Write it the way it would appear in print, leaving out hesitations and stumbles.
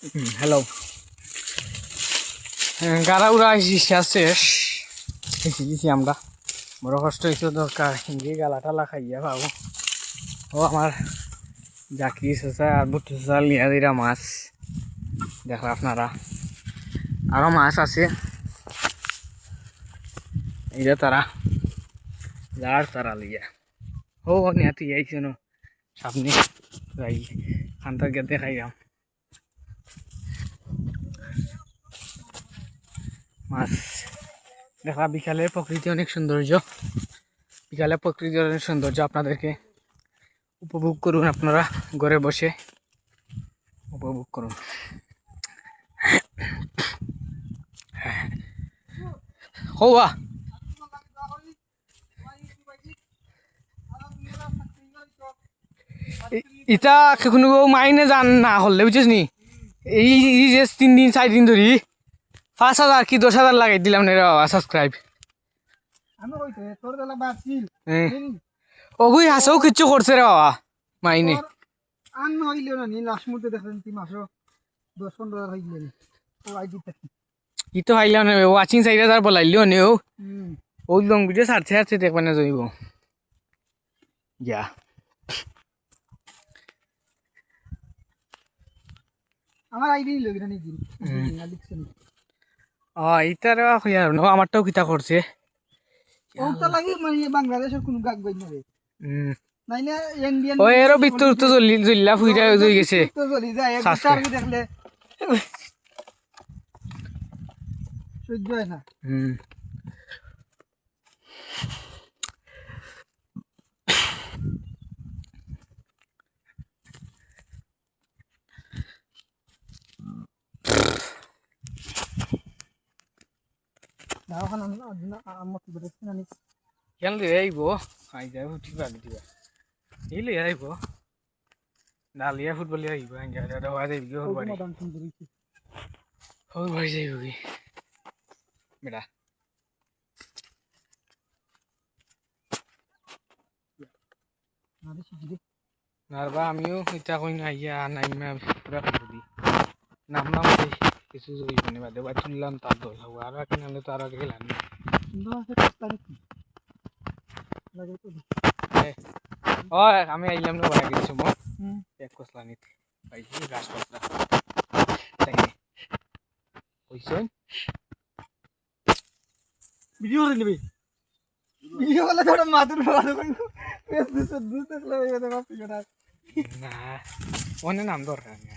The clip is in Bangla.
হ্যালো, গাড়াউড়া শেষ দিছি আমরা। বড় কষ্ট হয়েছে দরকার, হিন্দি গালা টালা খাইয়া পাবো। ও আমার জাকি চাচা আর বুটু চাচা লিয়া দিরা মাছ দেখা আপনারা, আরো মাছ আছে। এইটা তারা যার তারা লিয়া ও নিয়াতি আইছে ন সামনে যাই খান্তার গেতে খাইলাম মাছ দেখা। বিকালের প্রকৃতি অনেক সৌন্দর্য, বিকালের প্রকৃতি অনেক সৌন্দর্য আপনাদেরকে উপভোগ করুন। আপনারা ঘরে বসে উপভোগ করুন। হওয়া ইটা কোনো মাইনে জান না হলে বুঝছিস নি, এই যে 3 দিন 4 দিন ধরি 5,000 কি 10,000 লাগাই দিলাম না রে বাবা সাবস্ক্রাইব। ওগুই হাসেও কিচ্ছু করছে রে বাবা মাইনে। ই তো হাইলাম না ওয়াচিং 4,000 বলাইলিও নেও ও লং ভিডিও ছাড়তে ছাড়তে দেখবে না জমিব যা। আমার আইডি লই না নিদিন না লিখছেন ইতার হইয়া ন আমারটাও কিতা করছে ওটা লাগি মানে বাংলাদেশের কোন গাগ বই না রে নাইলে ইন্ডিয়ান ও এরও ভিতর তো জল্লা ফুইরা হয়ে গেছে তো চলি যায় এক চার কি দেখলে সহ্য হয় না। দাওখান আমার কি বলেছ না নি কেন লই আইব আই যাই উঠি বাগি দিবা এই লই আইব ডালিয়া ফুটবল আইব আঙ্গা দাদা হওয়া যাইব কি হর বাড়ি দাম সুন্দর হইছে হর বাড়ি যাইব কি বেটা না বেশি দিদি নারবা আমিও এটা কই না ইয়া নাইমা পুরা করি নামলাম কিছু জই মানে বাদে বা তুললাম তার দল হওয়া আর কি নালে তো আর আগে গেলাম সুন্দর আছে রাস্তা নাকি লাগে তো ও আমি আইলাম না বাড়ি কিছু মো এক কসলা নিতে পাইছি গাছ পাতলা তাই কইছই ভিডিও করে নিবি ভিডিও করলে তোরা মাদুর ভালো করে পেস দিছ দুধ লাগলে এটা কপি করা না ওনে নাম দরকার না